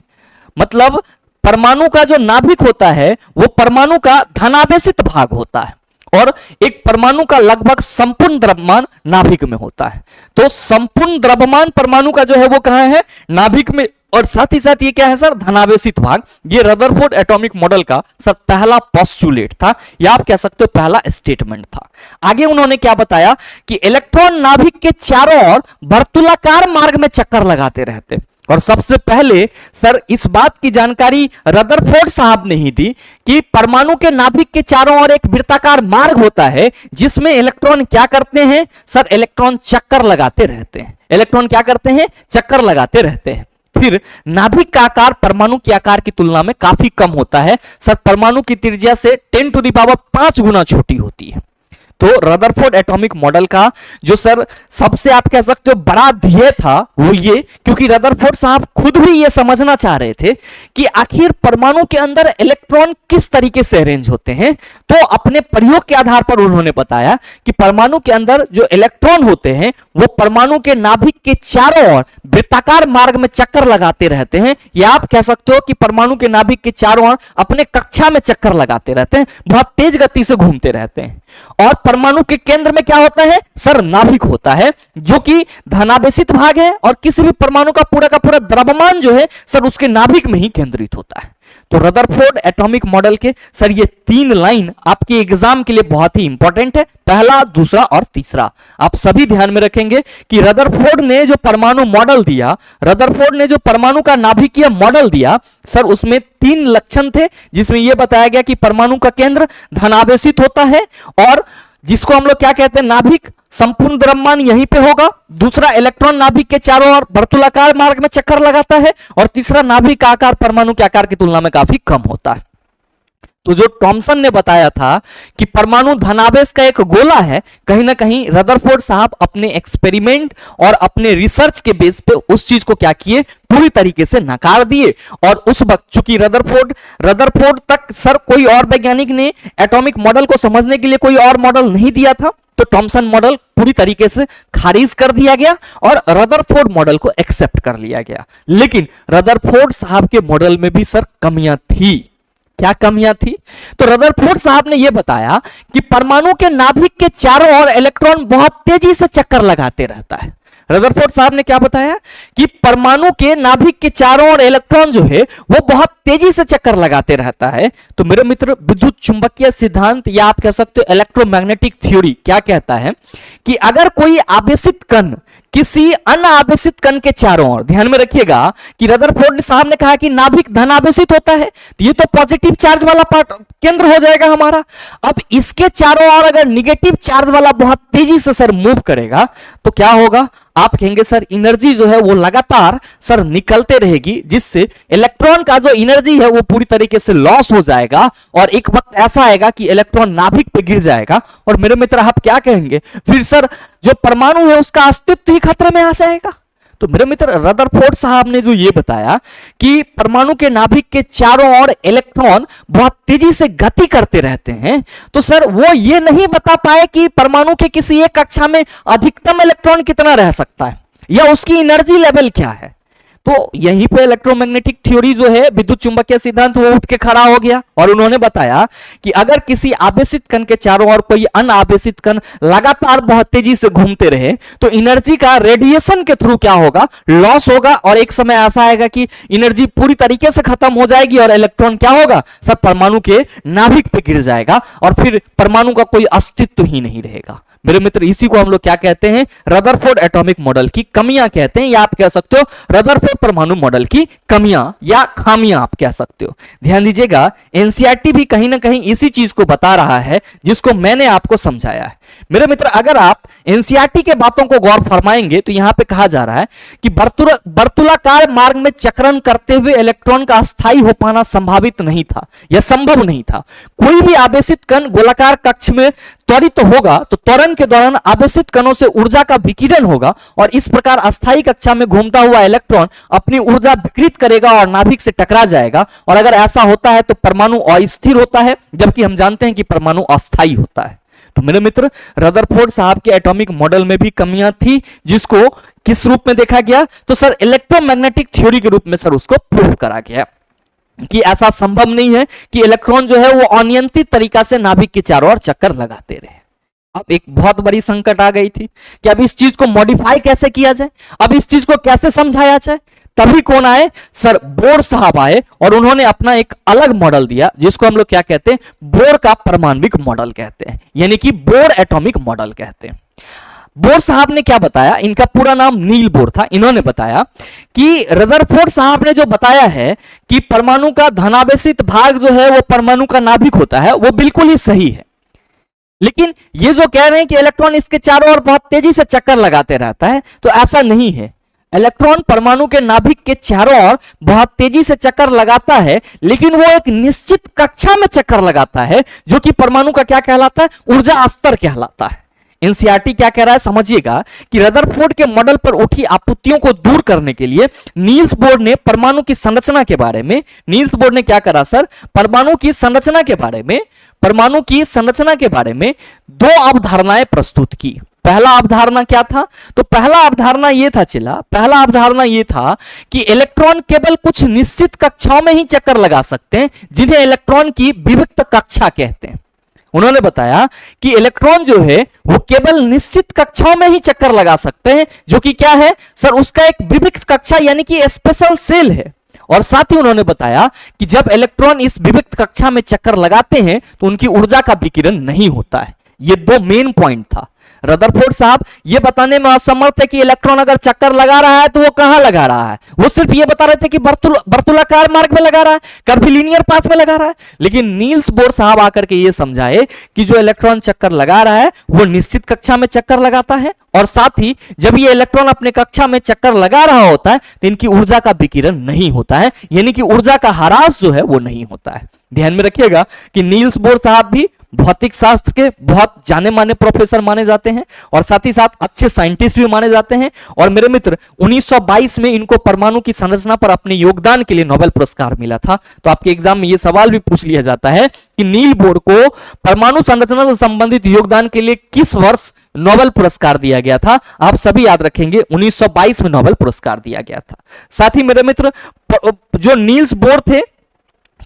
मतलब परमाणु का जो नाभिक होता है वो परमाणु का धनावेशित भाग होता है, और एक परमाणु का लगभग संपूर्ण द्रव्यमान नाभिक में होता है। तो संपूर्ण द्रव्यमान परमाणु का जो है वो कहां है, नाभिक में। और साथ ही साथ ये क्या है सर, धनावेशित भाग। ये रदरफोर्ड एटॉमिक मॉडल का सर पहला पोस्टुलेट था, या आप कह सकते हो पहला स्टेटमेंट था। आगे उन्होंने क्या बताया कि इलेक्ट्रॉन नाभिक के चारों ओर वर्तुलाकार मार्ग में चक्कर लगाते रहते। और सबसे पहले सर इस बात की जानकारी रदरफोर्ड साहब ने ही दी कि परमाणु के नाभिक के चारों ओर एक वृत्ताकार मार्ग होता है, जिसमें इलेक्ट्रॉन क्या करते हैं सर, इलेक्ट्रॉन चक्कर लगाते रहते हैं। इलेक्ट्रॉन क्या करते हैं, चक्कर लगाते रहते हैं। फिर नाभिक का आकार परमाणु के आकार की तुलना में काफी कम होता है सर, परमाणु की त्रिज्या से 10⁵ गुना छोटी होती है। तो रदरफोर्ड एटॉमिक मॉडल का जो सर सबसे आप कह सकते हो बड़ा ध्येय था वो ये, क्योंकि रदरफोर्ड साहब खुद भी ये समझना चाह रहे थे कि आखिर परमाणु के अंदर इलेक्ट्रॉन किस तरीके से अरेंज होते हैं। तो अपने प्रयोग के आधार पर उन्होंने बताया कि परमाणु के अंदर जो इलेक्ट्रॉन होते हैं वो परमाणु के नाभिक के चारों ओर वृत्ताकार मार्ग में चक्कर लगाते रहते हैं, या आप कह सकते हो कि परमाणु के नाभिक के चारों ओर अपने कक्षा में चक्कर लगाते रहते हैं, बहुत तेज गति से घूमते रहते हैं। और परमाणु के केंद्र में क्या होता है सर? नाभिक होता है, जो कि धनावेशित भाग है, और किसी भी परमाणु का पूरा द्रव्यमान जो है सर उसके नाभिक में ही केंद्रित होता है। तो रदरफोर्ड एटॉमिक मॉडल के सर ये 3 लाइन आपके एग्जाम के लिए बहुत ही इंपॉर्टेंट है, पहला, दूसरा और तीसरा। आप सभी ध्यान में रखेंगे कि रदरफोर्ड ने जो परमाणु मॉडल दिया, रदरफोर्ड ने जो परमाणु का नाभिकीय मॉडल दिया सर, उसमें 3 लक्षण थे, जिसमें यह बताया गया कि परमाणु का केंद्र धनावेशित होता है, और जिसको हम लोग क्या कहते हैं, नाभिक, संपूर्ण द्रव्यमान यहीं पे होगा। दूसरा, इलेक्ट्रॉन नाभिक के चारों ओर वर्तुलाकार मार्ग में चक्कर लगाता है, और तीसरा, नाभिक का आकार परमाणु के आकार की तुलना में काफी कम होता है। तो जो थॉमसन ने बताया था कि परमाणु धनावेश का एक गोला है, कहीं ना कहीं रदरफोर्ड साहब अपने एक्सपेरिमेंट और अपने रिसर्च के बेस पे उस चीज को क्या किए, पूरी तरीके से नकार दिए। और उस वक्त चूंकि रदरफोर्ड तक सर कोई और वैज्ञानिक ने एटॉमिक मॉडल को समझने के लिए कोई और मॉडल नहीं दिया था, तो थॉमसन मॉडल पूरी तरीके से खारिज कर दिया गया और रदरफोर्ड मॉडल को एक्सेप्ट कर लिया गया। लेकिन रदरफोर्ड साहब के मॉडल में भी सर कमियां थी। क्या कमियां थी? तो रदरफोर्ड साहब ने यह बताया कि परमाणु के नाभिक के चारों ओर इलेक्ट्रॉन बहुत तेजी से चक्कर लगाते रहता है। रदरफोर्ड साहब ने क्या बताया कि परमाणु के नाभिक के चारों ओर इलेक्ट्रॉन जो है वो बहुत तेजी से चक्कर लगाते रहता है। तो मेरे मित्र, विद्युत चुंबकीय सिद्धांत या आप कह सकते हो इलेक्ट्रोमैग्नेटिक थ्योरी क्या कहता है कि अगर कोई आवेशित कण किसी अन्य आवेशित कण के चारों ओर, ध्यान में रखिएगा कि रदरफोर्ड साहब ने कहा कि नाभिक धनावेशित होता है, तो ये तो पॉजिटिव चार्ज वाला पार्ट केंद्र हो जाएगा हमारा। अब इसके चारों ओर अगर निगेटिव चार्ज वाला बहुत तेजी से सर मूव करेगा तो क्या होगा? आप कहेंगे सर एनर्जी जो है वो लगातार सर निकलते रहेगी, जिससे इलेक्ट्रॉन का जो एनर्जी है वो पूरी तरीके से लॉस हो जाएगा, और एक वक्त ऐसा आएगा कि इलेक्ट्रॉन नाभिक पे गिर जाएगा। और मेरे मित्र, आप क्या कहेंगे फिर सर, जो परमाणु है उसका अस्तित्व ही खतरे में आ जाएगा। तो मेरे मित्र, रदरफोर्ड साहब ने जो ये बताया कि परमाणु के नाभिक के चारों ओर इलेक्ट्रॉन बहुत तेजी से गति करते रहते हैं, तो सर वो ये नहीं बता पाए कि परमाणु के किसी एक कक्षा में अधिकतम इलेक्ट्रॉन कितना रह सकता है या उसकी एनर्जी लेवल क्या है। तो यहीं पे इलेक्ट्रोमैग्नेटिक थ्योरी जो है, विद्युत चुंबकीय सिद्धांत, वो उठ के खड़ा हो गया और उन्होंने बताया कि अगर किसी आवेशित कण के चारों ओर कोई अनावेशित कण लगातार बहुत तेजी से घूमते रहे तो एनर्जी का रेडिएशन के थ्रू क्या होगा, लॉस होगा, और एक समय ऐसा आएगा कि एनर्जी पूरी तरीके से खत्म हो जाएगी और इलेक्ट्रॉन क्या होगा सर, परमाणु के नाभिक पे गिर जाएगा और फिर परमाणु का कोई अस्तित्व ही नहीं रहेगा। मेरे मित्र, इसी को हम लोग क्या कहते हैं, रदरफोर्ड एटॉमिक मॉडल की कमियां कहते हैं, या आप कह सकते हो रदरफोर्ड परमाणु मॉडल की कमियां या खामियां आप कह सकते हो। ध्यान दीजिएगा, एनसीईआरटी भी कहीं ना कहीं इसी चीज को बता रहा है जिसको मैंने आपको समझाया है। मेरे मित्र, अगर आप एनसीईआरटी के बातों को गौर फरमाएंगे तो यहां पे कहा जा रहा है कि वर्तुलाकार मार्ग में चक्रण करते हुए इलेक्ट्रॉन का अस्थायी हो पाना संभावित नहीं था या संभव नहीं था। कोई भी आवेशित कण गोलाकार कक्ष में त्वरित होगा तो त्वरण के दौरान आवेशित कणों से ऊर्जा का विकिरण होगा, और इस प्रकार अस्थायी कक्षा में घूमता हुआ इलेक्ट्रॉन अपनी ऊर्जा विकृत करेगा और नाभिक से टकरा जाएगा। और अगर ऐसा होता है तो परमाणु अस्थिर होता है, जबकि हम जानते हैं कि परमाणु अस्थायी होता है। तो मेरे मित्र, रदरफोर्ड साहब के एटॉमिक मॉडल में भी कमियां थी, जिसको किस रूप में देखा गया, तो सर इलेक्ट्रोमैग्नेटिक थ्योरी के रूप में सर उसको प्रूव करा गया कि ऐसा संभव नहीं है कि इलेक्ट्रॉन जो है वो अनियंत्रित तरीका से नाभिक के चारों ओर चक्कर लगाते रहे। अब एक बहुत बड़ी संकट आ गई थी कि अब इस चीज को मॉडिफाई कैसे किया जाए, अब इस चीज को कैसे समझाया जाए। तभी कौन आए सर, बोर साहब आए, और उन्होंने अपना एक अलग मॉडल दिया जिसको हम लोग क्या कहते हैं, बोर का परमाणविक मॉडल कहते हैं, यानी कि बोर एटॉमिक मॉडल कहते हैं। बोर साहब ने क्या बताया, इनका पूरा नाम नील बोर था। इन्होंने बताया कि रदरफोर्ड साहब ने जो बताया है कि परमाणु का धनावेशित भाग जो है वो परमाणु का नाभिक होता है, वो बिल्कुल ही सही है। लेकिन ये जो कह रहे हैं कि इलेक्ट्रॉन इसके चारों ओर बहुत तेजी से चक्कर लगाते रहता है, तो ऐसा नहीं है। इलेक्ट्रॉन परमाणु के नाभिक के चारों ओर बहुत तेजी से चक्कर लगाता है, लेकिन वो एक निश्चित कक्षा में चक्कर लगाता है, जो कि परमाणु का क्या कहलाता है, ऊर्जा स्तर कहलाता है। एनसीईआरटी क्या कह रहा है समझिएगा कि रदरफोर्ड के मॉडल पर उठी आपत्तियों को दूर करने के लिए नील्स बोर ने परमाणु की संरचना के बारे में, नील्स बोर ने क्या करा सर, परमाणु की संरचना के बारे में, परमाणु की संरचना के बारे में दो अवधारणाएं प्रस्तुत की। पहला अवधारणा क्या था, तो पहला अवधारणा यह था पहला अवधारणा यह था कि इलेक्ट्रॉन केवल कुछ निश्चित कक्षाओं में ही चक्कर लगा सकते हैं, जिन्हें इलेक्ट्रॉन की विविक्त कक्षा कहते हैं। उन्होंने बताया कि इलेक्ट्रॉन जो है वो केवल निश्चित कक्षाओं में ही चक्कर लगा सकते हैं, जो कि क्या है सर, उसका एक विविक्त कक्षा यानी कि स्पेशल सेल है। और साथ ही उन्होंने बताया कि जब इलेक्ट्रॉन इस विविक्त कक्षा में चक्कर लगाते हैं तो उनकी ऊर्जा का विकिरण नहीं होता है। ये दो मेन पॉइंट था। रदरफोर्ड साहब ये बताने में असमर्थ है कि इलेक्ट्रॉन अगर चक्कर लगा रहा है तो वो कहां लगा रहा है, वो सिर्फ ये बता रहे थे कि वर्तुलाकार मार्ग में लगा रहा है, कर्वीलिनियर पाथ में लगा रहा है। लेकिन नील्स बोर साहब आकर के ये समझाए कि जो इलेक्ट्रॉन चक्कर लगा रहा है वो निश्चित कक्षा में चक्कर लगाता है, और साथ ही जब ये इलेक्ट्रॉन अपने कक्षा में चक्कर लगा रहा होता है तो इनकी ऊर्जा का विकिरण नहीं होता है, यानी कि ऊर्जा का ह्रास जो है वो नहीं होता है। ध्यान में रखिएगा कि नील्स बोर साहब भी भौतिक शास्त्र के बहुत जाने माने प्रोफेसर माने जाते हैं और साथ ही साथ अच्छे साइंटिस्ट भी माने जाते हैं। और मेरे मित्र 1922 में इनको परमाणु की संरचना पर अपने योगदान के लिए नोबेल पुरस्कार मिला था। तो आपके एग्जाम में यह सवाल भी पूछ लिया जाता है कि नील बोर को परमाणु संरचना से संबंधित योगदान के लिए किस वर्ष नोबेल पुरस्कार दिया गया था। आप सभी याद रखेंगे 1922 में नोबेल पुरस्कार दिया गया था। साथ ही मेरे मित्र जो नील्स बोर थे,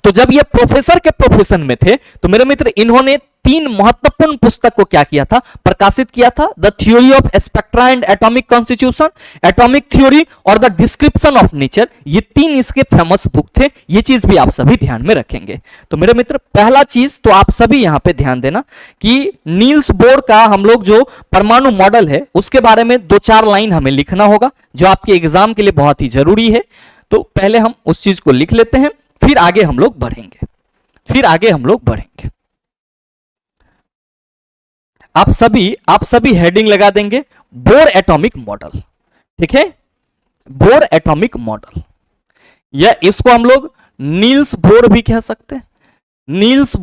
तो जब ये प्रोफेसर के प्रोफेशन में थे तो मेरे मित्र इन्होंने तीन महत्वपूर्ण पुस्तक को क्या किया था, प्रकाशित किया था। The theory of spectra and atomic constitution, atomic theory और द डिस्क्रिप्शन ऑफ नेचर, ये तीन इसके फेमस बुक थे। ये चीज भी आप सभी ध्यान में रखेंगे। तो मेरे मित्र पहला चीज तो आप सभी यहां पे ध्यान देना कि नील्स बोर का हम लोग जो परमाणु मॉडल है उसके बारे में 2-4 लाइन हमें लिखना होगा, जो आपके एग्जाम के लिए बहुत ही जरूरी है। तो पहले हम उस चीज को लिख लेते हैं, फिर आगे हम लोग बढ़ेंगे। आप सभी हेडिंग लगा देंगे बोर एटॉमिक मॉडल, ठीक है, बोर एटॉमिक मॉडल, या इसको हम लोग नील्स बोर भी कह सकते हैं। नील्स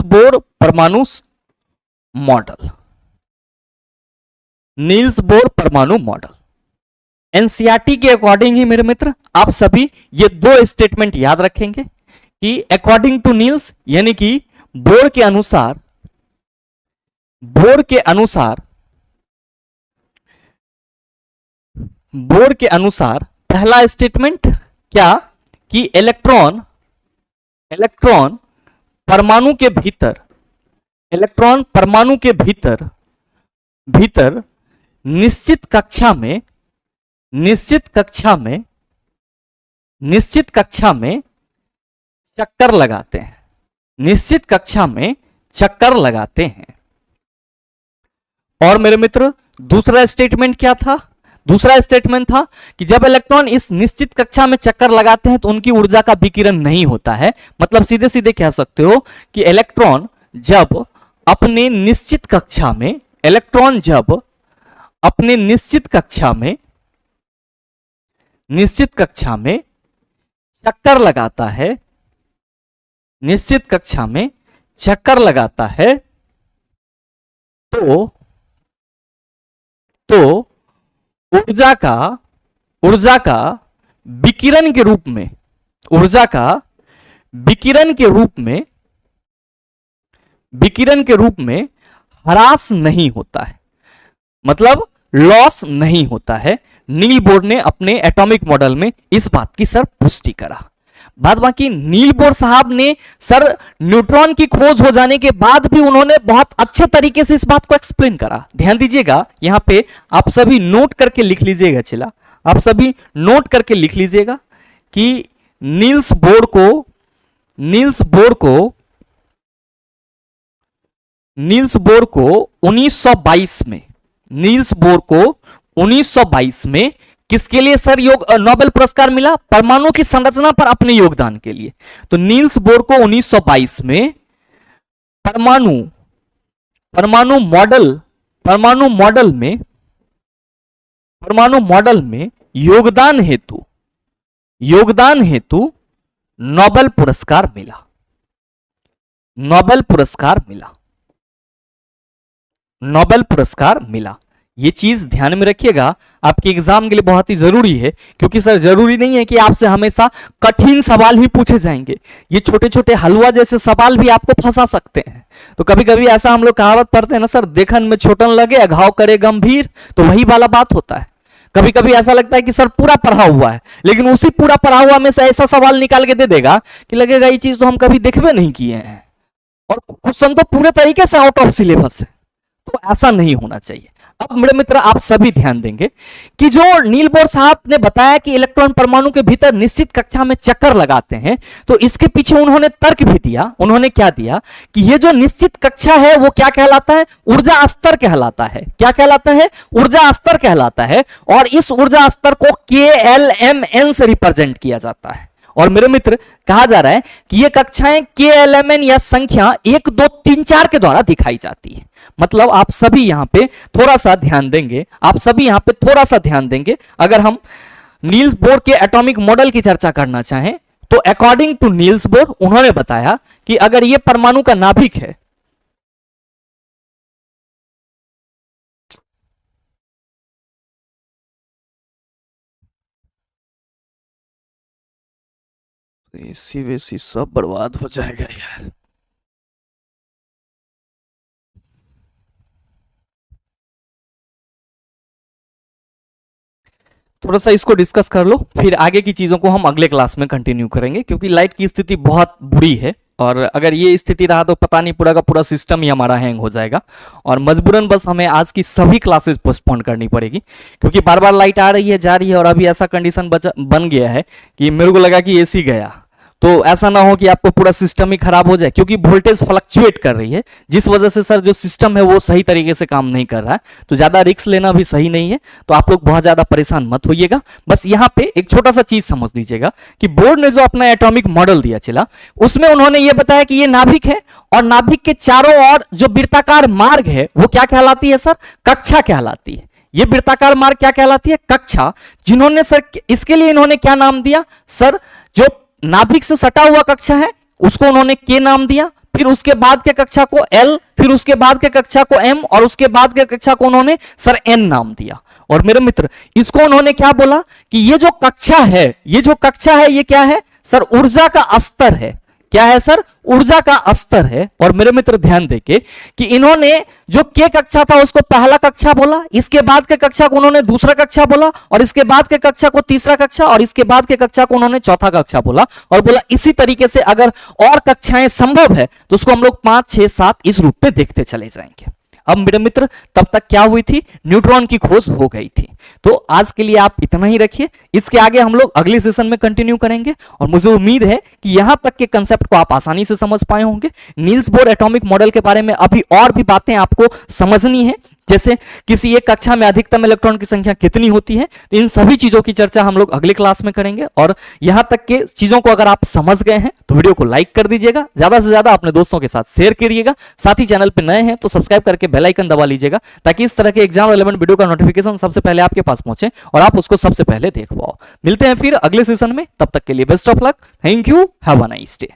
बोर परमाणु मॉडल, नील्स बोर परमाणु मॉडल। एनसीईआरटी के अकॉर्डिंग ही मेरे मित्र आप सभी ये दो स्टेटमेंट याद रखेंगे कि अकॉर्डिंग टू नील्स, यानी कि बोर के अनुसार पहला स्टेटमेंट क्या कि इलेक्ट्रॉन परमाणु के भीतर निश्चित कक्षा में चक्कर लगाते हैं। और मेरे मित्र दूसरा स्टेटमेंट क्या था, दूसरा स्टेटमेंट था कि जब इलेक्ट्रॉन इस निश्चित कक्षा में चक्कर लगाते हैं तो उनकी ऊर्जा का विकिरण नहीं होता है। मतलब सीधे सीधे कह सकते हो कि इलेक्ट्रॉन जब अपने निश्चित कक्षा में चक्कर लगाता है तो ऊर्जा का विकिरण के रूप में ह्रास नहीं होता है, मतलब लॉस नहीं होता है। नील बोर ने अपने एटॉमिक मॉडल में इस बात की सर पुष्टि करा। बाद बाकी नील बोर साहब ने सर न्यूट्रॉन की खोज हो जाने के बाद भी उन्होंने बहुत अच्छे तरीके से इस बात को एक्सप्लेन करा। ध्यान दीजिएगा, यहां पे आप सभी नोट करके लिख लीजिएगा, आप सभी नोट करके लिख लीजिएगा कि नील्स बोर को 1922 में किसके लिए सर नोबेल पुरस्कार मिला, परमाणु की संरचना पर अपने योगदान के लिए। तो नील्स बोर को 1922 में परमाणु मॉडल परमाणु मॉडल में योगदान हेतु नोबेल पुरस्कार मिला। नोबेल पुरस्कार मिला। ये चीज ध्यान में रखिएगा, आपके एग्जाम के लिए बहुत ही जरूरी है, क्योंकि सर जरूरी नहीं है कि आपसे हमेशा कठिन सवाल ही पूछे जाएंगे, ये छोटे छोटे हलवा जैसे सवाल भी आपको फंसा सकते हैं। तो कभी कभी ऐसा हम लोग कहावत पढ़ते हैं ना सर, देखन में छोटन लगे घाव करे गंभीर, तो वही वाला बात होता है। कभी कभी ऐसा लगता है कि सर पूरा पढ़ा हुआ है, लेकिन उसी पूरा पढ़ा हुआ में से ऐसा सवाल निकाल के दे देगा कि लगेगा ये चीज तो हम कभी देखबे नहीं किए हैं, और क्वेश्चन तो पूरे तरीके से आउट ऑफ सिलेबस है। तो ऐसा नहीं होना चाहिए। अब मेरे मित्र आप सभी ध्यान देंगे कि जो नील बोर साहब ने बताया कि इलेक्ट्रॉन परमाणु के भीतर निश्चित कक्षा में चक्कर लगाते हैं, तो इसके पीछे उन्होंने तर्क भी दिया। उन्होंने क्या दिया कि ये जो निश्चित कक्षा है वो क्या कहलाता है? ऊर्जा स्तर कहलाता है। क्या कहलाता है? ऊर्जा स्तर कहलाता है। और इस ऊर्जा स्तर को KLMN से रिप्रेजेंट किया जाता है। और मेरे मित्र कहा जा रहा है कि ये कक्षाएं KLMN या संख्या 1 2 3 4 के द्वारा दिखाई जाती है। मतलब आप सभी यहां पे थोड़ा सा ध्यान देंगे, अगर हम नील्स बोर के एटॉमिक मॉडल की चर्चा करना चाहें तो अकॉर्डिंग टू नील्स बोर उन्होंने बताया कि अगर ये परमाणु का नाभिक है, एसी वेसी सब बर्बाद हो जाएगा यार। थोड़ा सा इसको डिस्कस कर लो, फिर आगे की चीजों को हम अगले क्लास में कंटिन्यू करेंगे, क्योंकि लाइट की स्थिति बहुत बुरी है, और अगर ये स्थिति रहा तो पता नहीं पूरा का पूरा सिस्टम ही हमारा हैंग हो जाएगा, और मजबूरन बस हमें आज की सभी क्लासेस पोस्टपोन करनी पड़ेगी, क्योंकि बार बार लाइट आ रही है जा रही है, और अभी ऐसा कंडीशन बन गया है कि मेरे को लगा कि एसी गया। तो ऐसा ना हो कि आपको पूरा सिस्टम ही खराब हो जाए, क्योंकि वोल्टेज फ्लक्चुएट कर रही है, जिस वजह से सर जो सिस्टम है वो सही तरीके से काम नहीं कर रहा है। तो ज्यादा रिस्क लेना भी सही नहीं है, तो आप लोग बहुत ज्यादा परेशान मत होइएगा। बस यहाँ पे एक छोटा सा चीज समझ लीजिएगा कि बोर्ड ने जो अपना एटॉमिक मॉडल दिया चला, उसमें उन्होंने ये बताया कि ये नाभिक है, और नाभिक के चारों ओर जो वृत्ताकार मार्ग है वो क्या कहलाती है सर? कक्षा कहलाती है। ये वृत्ताकार मार्ग क्या कहलाती है? कक्षा। जिन्होंने सर इसके लिए इन्होंने क्या नाम दिया सर? जो नाभिक से सटा हुआ कक्षा है उसको उन्होंने K नाम दिया, फिर उसके बाद के कक्षा को L, फिर उसके बाद के कक्षा को M, और उसके बाद के कक्षा को उन्होंने सर N नाम दिया। और मेरे मित्र इसको उन्होंने क्या बोला कि ये जो कक्षा है ये क्या है सर? ऊर्जा का स्तर है। क्या है सर? ऊर्जा का स्तर है। और मेरे मित्र ध्यान देके कि इन्होंने जो K कक्षा था उसको पहला कक्षा बोला, इसके बाद के कक्षा को उन्होंने दूसरा कक्षा बोला, और इसके बाद के कक्षा को तीसरा कक्षा, और इसके बाद के कक्षा को उन्होंने चौथा कक्षा बोला, और बोला इसी तरीके से अगर और कक्षाएं संभव है तो उसको हम लोग 5 6 7 इस रूप में देखते चले जाएंगे। अब मेरे मित्र तब तक क्या हुई थी? न्यूट्रॉन की खोज हो गई थी। तो आज के लिए आप इतना ही रखिए, इसके आगे हम लोग अगले सेशन में कंटिन्यू करेंगे, और मुझे उम्मीद है कि यहां तक के कंसेप्ट को आप आसानी से समझ पाए होंगे। नील्स बोर एटॉमिक मॉडल के बारे में अभी और भी बातें आपको समझनी है, जैसे किसी एक कक्षा में अधिकतम इलेक्ट्रॉन की संख्या कितनी होती है, तो इन सभी चीजों की चर्चा हम लोग अगले क्लास में करेंगे। और यहां तक के चीजों को अगर आप समझ गए हैं तो वीडियो को लाइक कर दीजिएगा, ज्यादा से ज्यादा अपने दोस्तों के साथ शेयर करिएगा, साथ ही चैनल पे नए हैं तो सब्सक्राइब करके बेल आइकन दबा लीजिएगा, ताकि इस तरह के एग्जाम रिलेवेंट वीडियो का नोटिफिकेशन सबसे पहले आपके पास पहुंचे और आप उसको सबसे पहले देख पाओ। मिलते हैं फिर अगले सेशन में, तब तक के लिए best of luck, thank you, have a nice day.